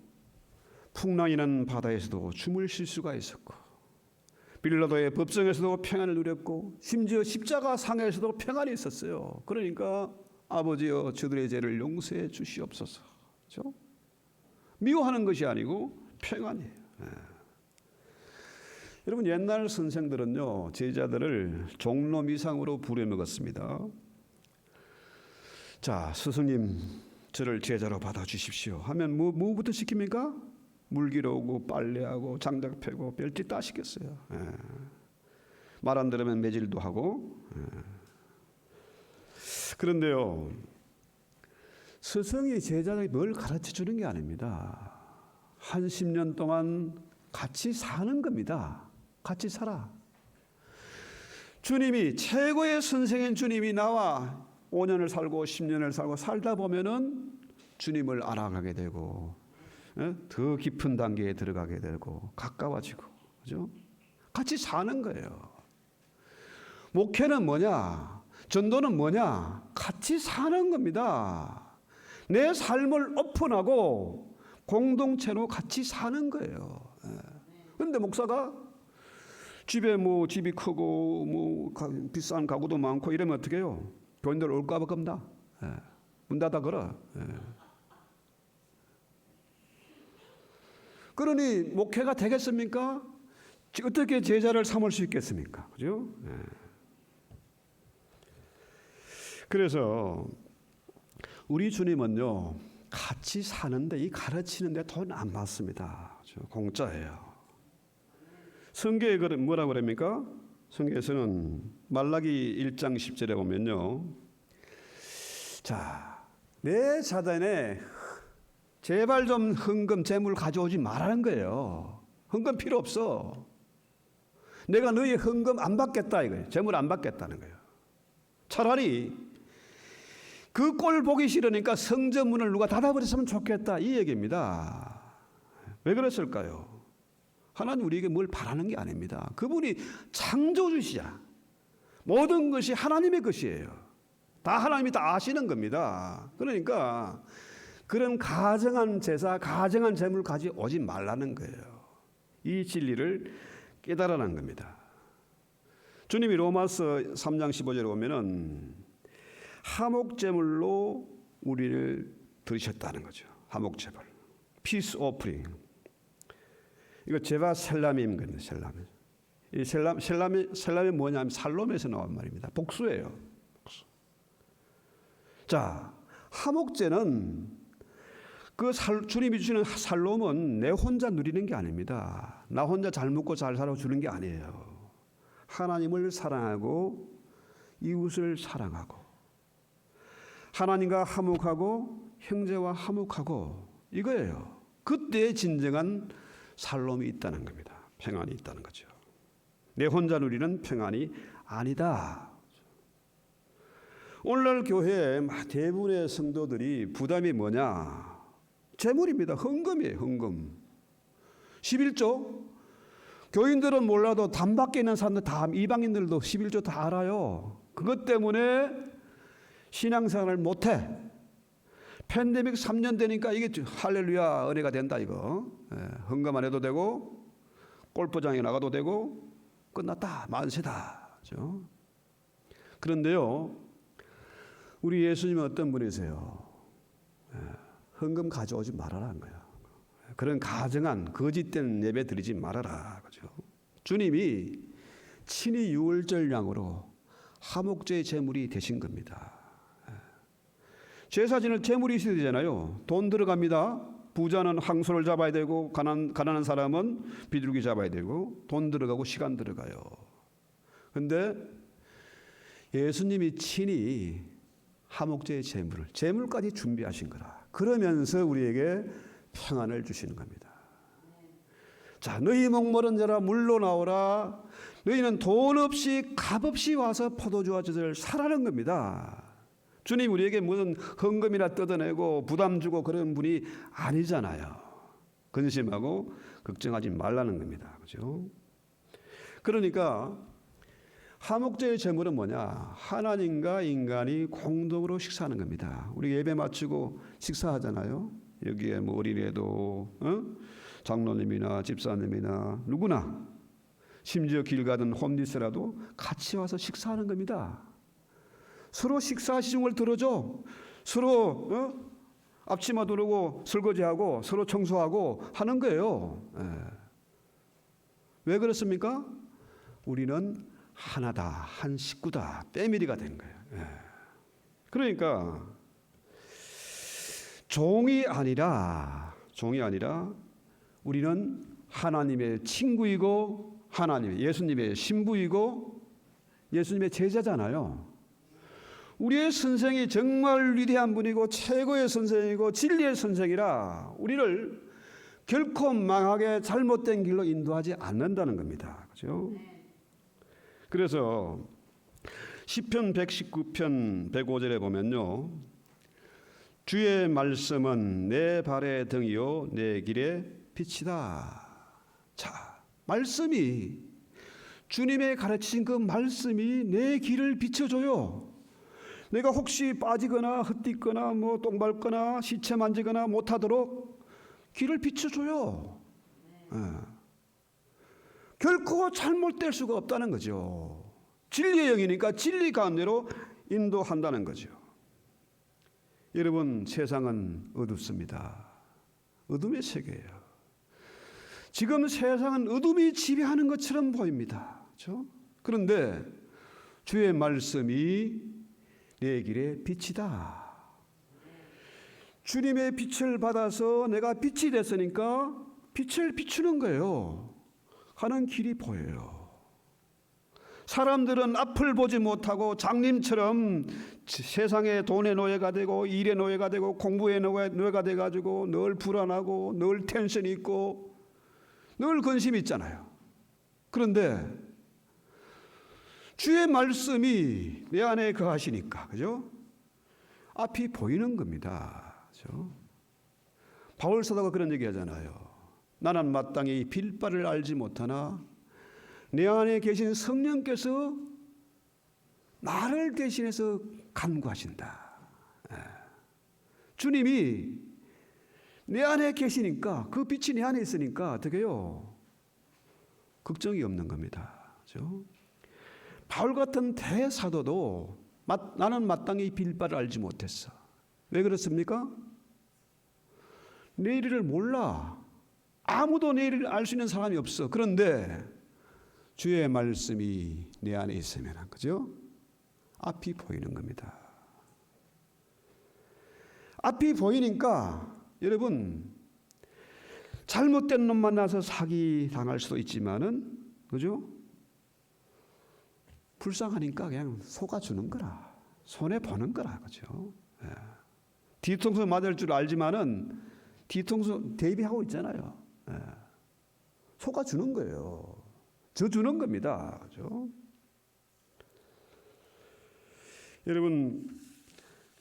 풍랑이는 바다에서도 춤을 쉴 수가 있었고 빌라도의 법정에서도 평안을 누렸고 심지어 십자가 상에서도 평안이 있었어요. 그러니까 아버지여 저들의 죄를 용서해 주시옵소서. 그렇죠? 미워하는 것이 아니고 평안이에요. 여러분 옛날 선생들은요 제자들을 종놈 이상으로 부려먹었습니다. 자 스승님 저를 제자로 받아주십시오 하면 뭐부터 시킵니까? 물기로 오고 빨래하고 장작 패고 별짓 다 시켰어요. 말 안 들으면 매질도 하고. 그런데요 스승이 제자에게 뭘 가르쳐 주는 게 아닙니다. 한 10년 동안 같이 사는 겁니다. 같이 살아. 주님이 최고의 선생인 주님이 나와 5년을 살고 10년을 살고 살다 보면은 주님을 알아가게 되고 더 깊은 단계에 들어가게 되고 가까워지고 그죠? 같이 사는 거예요. 목회는 뭐냐? 전도는 뭐냐? 같이 사는 겁니다. 내 삶을 오픈하고 공동체로 같이 사는 거예요. 그런데 목사가 집에 집이 크고 비싼 가구도 많고 이러면 어떻게 해요? 교인들 올까 봐 겁나. 문 닫아 걸어. 그러니 목회가 되겠습니까? 어떻게 제자를 삼을 수 있겠습니까? 그죠? 그래서 우리 주님은요 같이 사는데 이 가르치는데 돈 안 받습니다. 공짜예요. 성경에 뭐라고 그럽니까? 성경에서는 말라기 1장 10절에 보면요. 자, 내 사단에 제발 좀 헌금 재물 가져오지 말라는 거예요. 헌금 필요 없어. 내가 너희 헌금 안 받겠다 이거예요. 재물 안 받겠다는 거예요. 차라리 그 꼴 보기 싫으니까 성전 문을 누가 닫아버렸으면 좋겠다 이 얘기입니다. 왜 그랬을까요? 하나님 우리에게 뭘 바라는 게 아닙니다. 그분이 창조주시야. 모든 것이 하나님의 것이에요. 다 하나님이 다 아시는 겁니다. 그러니까 그런 가정한 제사, 가정한 재물 가져오지 말라는 거예요. 이 진리를 깨달아낸 겁니다. 주님이 로마서 3장 15절에 보면은 화목제물로 우리를 들으셨다는 거죠. 화목제물, 피스 오프링. 이거 제바 셀람임 거든요. 셀람. 이 셀람이 뭐냐면 살롬에서 나온 말입니다. 복수예요. 복수. 자, 화목제는 주님이 주시는 살롬은 내 혼자 누리는 게 아닙니다. 나 혼자 잘 먹고 잘 살아 주는 게 아니에요. 하나님을 사랑하고 이웃을 사랑하고 하나님과 화목하고 형제와 화목하고 이거예요. 그때 진정한 살롬이 있다는 겁니다. 평안이 있다는 거죠. 내 혼자 누리는 평안이 아니다. 오늘날 교회에 대부분의 성도들이 부담이 뭐냐? 재물입니다. 헌금이에요. 헌금. 11조. 교인들은 몰라도 담밖에 있는 사람들 다 이방인들도 11조 다 알아요. 그것 때문에 신앙생활을 못해. 팬데믹 3년 되니까 이게 할렐루야 은혜가 된다 이거. 헌금 안 해도 되고 골프장에 나가도 되고 끝났다 만세다. 그렇죠? 그런데요. 우리 예수님은 어떤 분이세요? 헌금 가져오지 말아라는 거예요. 그런 가정한 거짓된 예배 드리지 말아라. 그죠? 주님이 친히 유월절 양으로 화목제의 제물이 되신 겁니다. 제사 지낼 제물이 있어야 되잖아요. 돈 들어갑니다. 부자는 황소를 잡아야 되고 가난한 사람은 비둘기 잡아야 되고 돈 들어가고 시간 들어가요. 그런데 예수님이 친히 화목제의 제물까지 준비하신 거라. 그러면서 우리에게 평안을 주시는 겁니다. 자, 너희 목마른 자라 물로 나오라. 너희는 돈 없이 값 없이 와서 포도주와 젖을 사라는 겁니다. 주님 우리에게 무슨 헌금이나 뜯어내고 부담 주고 그런 분이 아니잖아요. 근심하고 걱정하지 말라는 겁니다. 그죠? 그러니까 화목제의 제물은 뭐냐? 하나님과 인간이 공동으로 식사하는 겁니다. 우리 예배 마치고 식사하잖아요. 여기에 어린애도 장로님이나 집사님이나 누구나 심지어 길 가든 홈리스라도 같이 와서 식사하는 겁니다. 서로 식사 시중을 들어줘. 서로 앞치마 두르고 설거지하고 서로 청소하고 하는 거예요. 왜 그렇습니까? 우리는 하나다, 한 식구다, 패밀리가 된 거예요. 그러니까 종이 아니라 우리는 하나님의 친구이고 예수님의 신부이고 예수님의 제자잖아요. 우리의 선생이 정말 위대한 분이고 최고의 선생이고 진리의 선생이라 우리를 결코 망하게 잘못된 길로 인도하지 않는다는 겁니다. 그렇죠? 그래서 시편 119편 105절에 보면요. 주의 말씀은 내 발의 등이요 내 길의 빛이다. 자, 말씀이 주님의 가르치신 그 말씀이 내 길을 비춰줘요. 내가 혹시 빠지거나 흩뛰거나 똥 밟거나 시체 만지거나 못하도록 길을 비춰줘요. 결코 잘못될 수가 없다는 거죠. 진리의 영이니까 진리 가운데로 인도한다는 거죠. 여러분, 세상은 어둡습니다. 어둠의 세계예요. 지금 세상은 어둠이 지배하는 것처럼 보입니다. 그렇죠? 그런데 주의 말씀이 내 길의 빛이다. 주님의 빛을 받아서 내가 빛이 됐으니까 빛을 비추는 거예요. 가는 길이 보여요. 사람들은 앞을 보지 못하고 장님처럼 세상의 돈의 노예가 되고 일의 노예가 되고 공부의 노예가 돼가지고 늘 불안하고 늘 텐션이 있고 늘 근심이 있잖아요. 그런데 주의 말씀이 내 안에 거하시니까, 그죠? 앞이 보이는 겁니다. 그죠? 바울 사도가 그런 얘기 하잖아요. 나는 마땅히 빌바를 알지 못하나 내 안에 계신 성령께서 나를 대신해서 간구하신다. 주님이 내 안에 계시니까 그 빛이 내 안에 있으니까 어떻게 해요? 걱정이 없는 겁니다. 그죠? 바울 같은 대사도도 나는 마땅히 빌바를 알지 못했어. 왜 그렇습니까? 내일을 몰라. 아무도 내일을 알 수 있는 사람이 없어. 그런데 주의 말씀이 내 안에 있으면, 그죠? 앞이 보이는 겁니다. 앞이 보이니까 여러분, 잘못된 놈 만나서 사기 당할 수도 있지만은, 그죠? 불쌍하니까 그냥 속아주는 거라. 손해 보는 거라. 그죠? 뒤통수 맞을 줄 알지만은 뒤통수 대비하고 있잖아요. 속아주는 거예요. 져주는 겁니다. 그죠? 여러분,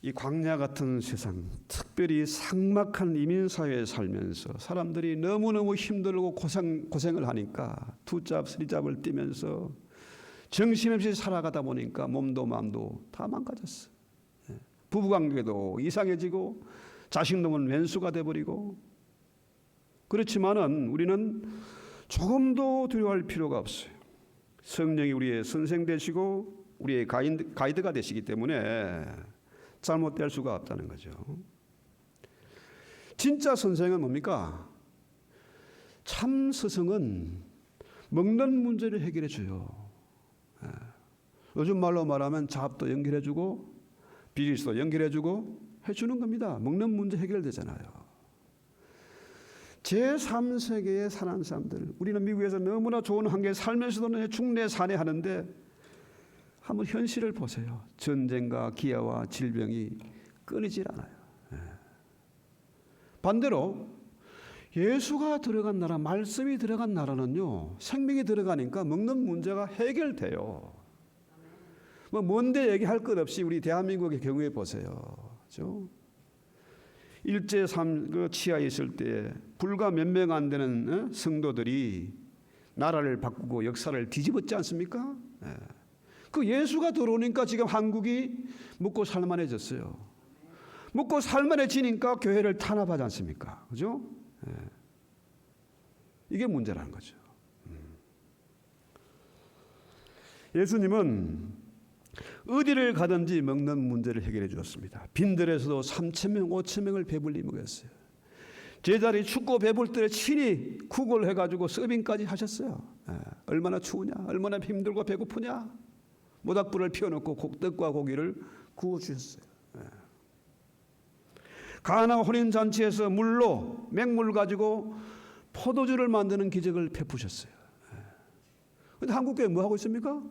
이 광야 같은 세상, 특별히 삭막한 이민사회에 살면서 사람들이 너무너무 힘들고 고생을 하니까 투잡, 쓰리잡을 뛰면서 정신없이 살아가다 보니까 몸도 마음도 다 망가졌어. 부부관계도 이상해지고 자식놈은 왼수가 돼버리고. 그렇지만은 우리는 조금도 두려워할 필요가 없어요. 성령이 우리의 선생 되시고 우리의 가이드가 되시기 때문에 잘못될 수가 없다는 거죠. 진짜 선생은 뭡니까? 참 스승은 먹는 문제를 해결해 줘요. 요즘 말로 말하면 잡도 연결해 주고 비즈니스도 연결해 주고 해주는 겁니다. 먹는 문제 해결되잖아요. 제3세계에 사는 사람들, 우리는 미국에서 너무나 좋은 환경에 살면서도 중내산에 하는데 한번 현실을 보세요. 전쟁과 기아와 질병이 끊이질 않아요. 반대로 예수가 들어간 나라, 말씀이 들어간 나라는요, 생명이 들어가니까 먹는 문제가 해결돼요. 뭐 뭔데 얘기할 것 없이 우리 대한민국의 경우에 보세요. 그렇죠? 일제 그 치하에 있을 때 불과 몇 명 안 되는 성도들이 나라를 바꾸고 역사를 뒤집었지 않습니까? 그 예수가 들어오니까 지금 한국이 먹고 살만해졌어요. 먹고 살만해지니까 교회를 탄압하지 않습니까? 그죠? 이게 문제라는 거죠. 예수님은 어디를 가든지 먹는 문제를 해결해 주었습니다. 빈들에서도 3,000명, 5,000명을 배불리 먹였어요. 제자리 춥고 배불 때 친히 구걸 해가지고 서빙까지 하셨어요. 얼마나 추우냐, 얼마나 힘들고 배고프냐, 모닥불을 피워놓고 떡과 고기를 구워주셨어요. 가나 혼인잔치에서 물로 맹물 가지고 포도주를 만드는 기적을 베푸셨어요. 그런데 한국교회 뭐 하고 있습니까?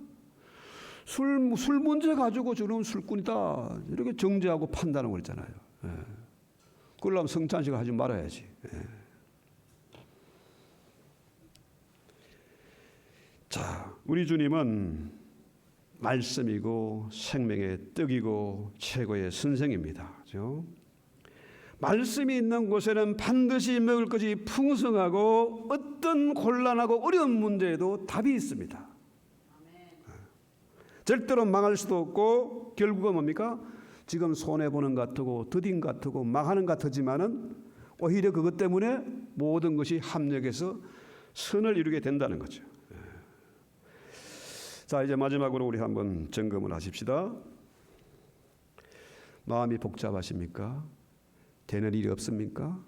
술 문제 가지고 저놈 술꾼이다 이렇게 정죄하고 판단하고 있잖아요. 그러려면 성찬식을 하지 말아야지. 자, 우리 주님은 말씀이고 생명의 떡이고 최고의 선생입니다. 그렇죠? 말씀이 있는 곳에는 반드시 먹을 것이 풍성하고 어떤 곤란하고 어려운 문제에도 답이 있습니다. 절대로 망할 수도 없고 결국은 뭡니까? 지금 손해보는 것 같고 더딘 것 같고 망하는 것 같지만은 오히려 그것 때문에 모든 것이 합력해서 선을 이루게 된다는 거죠. 자, 이제 마지막으로 우리 한번 점검을 하십시다. 마음이 복잡하십니까? 되는 일이 없습니까?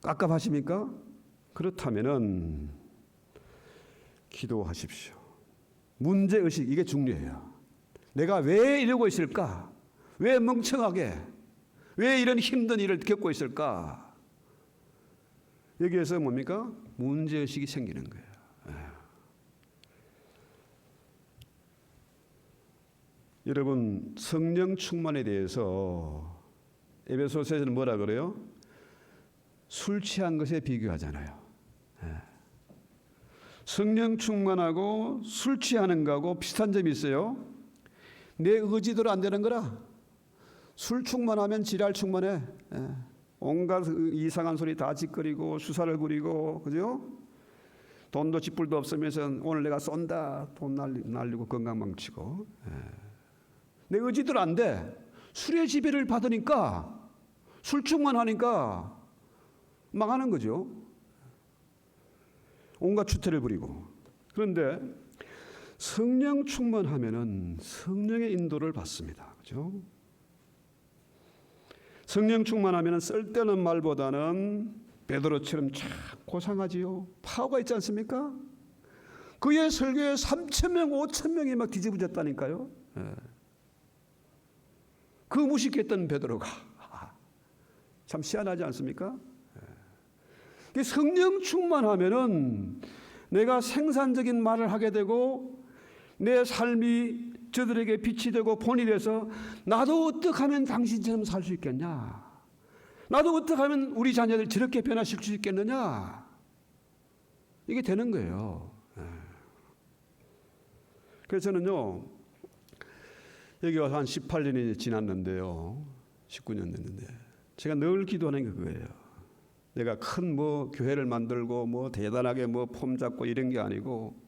깝깝하십니까? 그렇다면은 기도하십시오. 문제의식, 이게 중요해요. 내가 왜 이러고 있을까? 왜 멍청하게? 왜 이런 힘든 일을 겪고 있을까? 여기에서 뭡니까? 문제의식이 생기는 거예요. 여러분, 성령 충만에 대해서 에베소서에서는 뭐라 그래요? 술 취한 것에 비교하잖아요. 성령 충만하고 술 취하는 거하고 비슷한 점이 있어요. 내 의지대로 안 되는 거라. 술 충만하면 지랄 충만해. 온갖 이상한 소리 다 짓거리고 수사를 부리고, 그죠? 돈도 쥐뿔도 없으면서 오늘 내가 쏜다. 돈 날리고 건강 망치고. 내 의지대로 안 돼. 술의 지배를 받으니까, 술 충만하니까 망하는 거죠. 온갖 추태를 부리고. 그런데 성령 충만하면은 성령의 인도를 받습니다. 그죠? 성령 충만하면은 쓸데없는 말보다는 베드로처럼 참 고상하지요. 파워가 있지 않습니까? 그의 설교에 3,000명, 5,000명이 막 뒤집어졌다니까요. 그 무식했던 베드로가 참 희한하지 않습니까? 성령 충만하면은 내가 생산적인 말을 하게 되고 내 삶이 저들에게 빛이 되고 본이 돼서 나도 어떻게 하면 당신처럼 살 수 있겠냐? 나도 어떻게 하면 우리 자녀들 저렇게 변화시킬 수 있겠느냐? 이게 되는 거예요. 그래서 저는요, 여기 와서 한 18년이 지났는데요. 19년 됐는데 제가 늘 기도하는 게 그거예요. 내가 큰 뭐 교회를 만들고 뭐 대단하게 뭐 폼 잡고 이런 게 아니고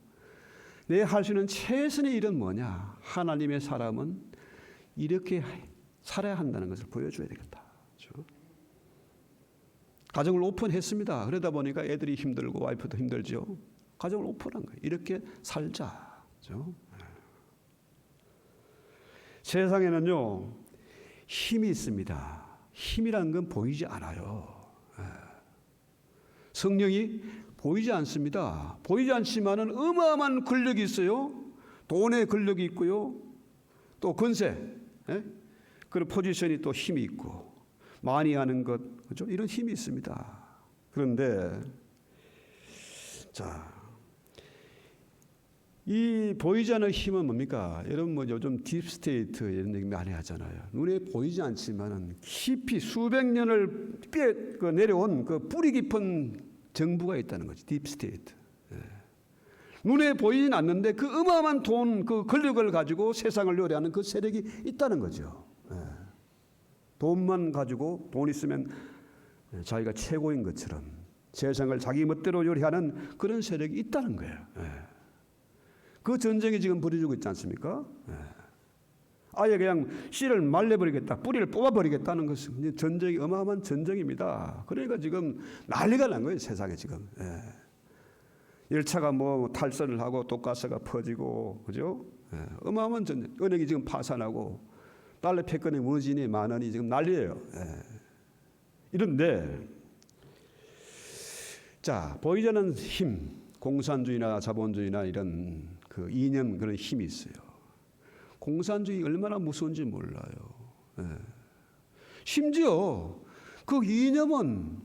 내 할 수 있는 최선의 일은 뭐냐? 하나님의 사람은 이렇게 살아야 한다는 것을 보여줘야 되겠다. 그렇죠? 가정을 오픈했습니다. 그러다 보니까 애들이 힘들고 와이프도 힘들죠. 가정을 오픈한 거예요. 이렇게 살자. 그렇죠? 세상에는요, 힘이 있습니다. 힘이라는 건 보이지 않아요. 성령이 보이지 않습니다. 보이지 않지만은 어마어마한 권력이 있어요. 돈의 권력이 있고요. 또 권세, 그런 포지션이 또 힘이 있고 많이 하는 것, 그렇죠? 이런 힘이 있습니다. 그런데 자, 이 보이지 않는 힘은 뭡니까? 여러분 뭐 요즘 딥스테이트 이런 얘기 많이 하잖아요. 눈에 보이지 않지만은 깊이 수백 년을 내려온 그 뿌리 깊은 정부가 있다는 거지. 딥스테이트. 눈에 보이진 않는데 그 어마어마한 돈, 그 권력을 가지고 세상을 요리하는 그 세력이 있다는 거죠. 돈만 가지고 돈 있으면 자기가 최고인 것처럼 세상을 자기 멋대로 요리하는 그런 세력이 있다는 거예요. 그 전쟁이 지금 벌어지고 있지 않습니까? 아예 그냥 씨를 말려버리겠다, 뿌리를 뽑아버리겠다는 것은 전쟁이 어마어마한 전쟁입니다. 그러니까 지금 난리가 난 거예요, 세상에 지금. 열차가 뭐 탈선을 하고 독가스가 퍼지고, 그죠? 어마어마한 전쟁. 은행이 지금 파산하고 달러 패권이 무너지니 10,000원이 지금 난리예요. 이런데 자, 보이지 않는 힘, 공산주의나 자본주의나 이런 그 이념, 그런 힘이 있어요. 공산주의 얼마나 무서운지 몰라요. 심지어 그 이념은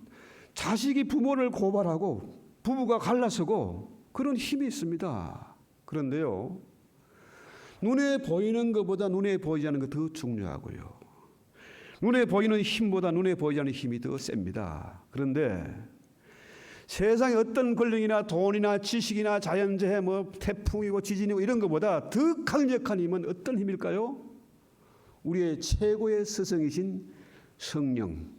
자식이 부모를 고발하고 부부가 갈라서고 그런 힘이 있습니다. 그런데요, 눈에 보이는 것보다 눈에 보이지 않는 것 더 중요하고요. 눈에 보이는 힘보다 눈에 보이지 않는 힘이 더 셉니다. 그런데 세상에 어떤 권력이나 돈이나 지식이나 자연재해, 뭐 태풍이고 지진이고 이런 것보다 더 강력한 힘은 어떤 힘일까요? 우리의 최고의 스승이신 성령,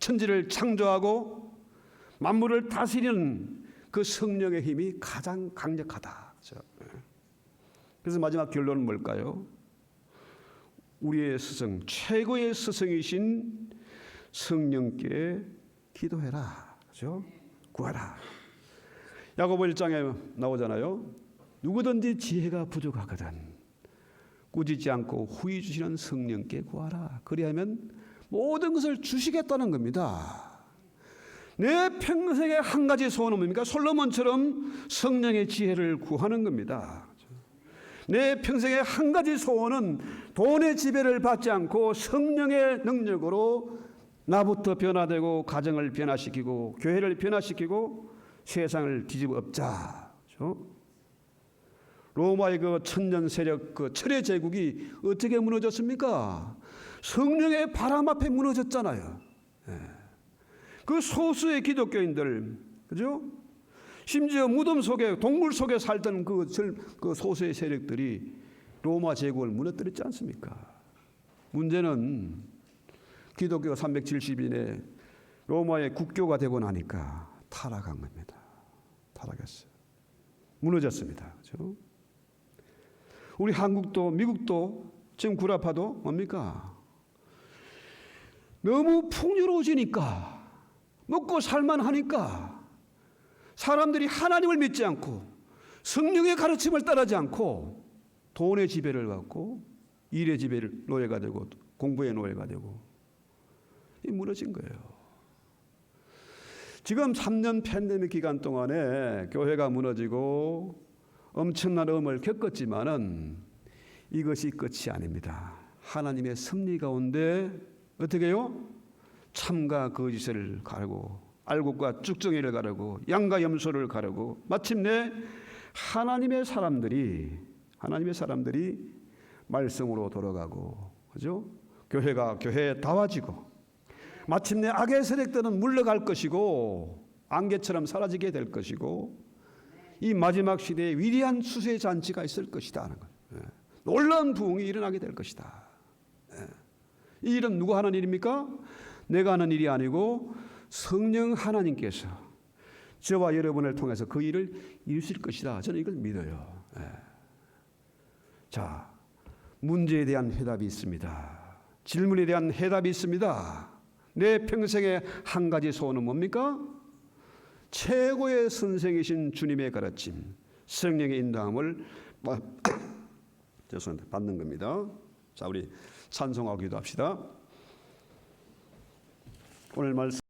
천지를 창조하고 만물을 다스리는 그 성령의 힘이 가장 강력하다. 그래서 마지막 결론은 뭘까요? 우리의 스승, 최고의 스승이신 성령께 기도해라. 그렇죠? 구하라. 야고보 1장에 나오잖아요. 누구든지 지혜가 부족하거든 꾸짖지 않고 후히 주시는 성령께 구하라. 그리하면 모든 것을 주시겠다는 겁니다. 내 평생에 한 가지 소원은 뭡니까? 솔로몬처럼 성령의 지혜를 구하는 겁니다. 내 평생에 한 가지 소원은 돈의 지배를 받지 않고 성령의 능력으로 나부터 변화되고 가정을 변화시키고 교회를 변화시키고 세상을 뒤집어 엎자. 그렇죠? 로마의 그 천년 세력, 그 철의 제국이 어떻게 무너졌습니까? 성령의 바람 앞에 무너졌잖아요. 그 소수의 기독교인들, 그죠? 심지어 무덤 속에, 동굴 속에 살던 그 소수의 세력들이 로마 제국을 무너뜨렸지 않습니까? 문제는 기독교가 370년에 로마의 국교가 되고 나니까 타락한 겁니다. 타락했어요. 무너졌습니다. 그렇죠? 우리 한국도 미국도 지금 구라파도 뭡니까? 너무 풍요로워지니까 먹고 살만하니까 사람들이 하나님을 믿지 않고 성령의 가르침을 따르지 않고 돈의 지배를 받고 일의 지배를 노예가 되고 공부의 노예가 되고 무너진 거예요. 지금 3년 팬데믹 기간 동안에 교회가 무너지고 엄청난 어려움을 겪었지만은 이것이 끝이 아닙니다. 하나님의 섭리 가운데 어떻게 해요? 참과 거짓을 가르고 알곡과 쭉정이를 가르고 양과 염소를 가르고 마침내 하나님의 사람들이 말씀으로 돌아가고, 그죠? 교회가 교회다워지고 마침내 악의 세력들은 물러갈 것이고 안개처럼 사라지게 될 것이고 이 마지막 시대에 위대한 수세 잔치가 있을 것이다 하는 거예요. 놀라운 부흥이 일어나게 될 것이다. 이 일은 누가 하는 일입니까? 내가 하는 일이 아니고 성령 하나님께서 저와 여러분을 통해서 그 일을 이루실 것이다. 저는 이걸 믿어요. 자, 문제에 대한 해답이 있습니다. 질문에 대한 해답이 있습니다. 내 평생의 한 가지 소원은 뭡니까? 최고의 선생이신 주님의 가르침, 성령의 인도함을 받는 겁니다. 자, 우리 찬송하고 기도합시다. 오늘 말씀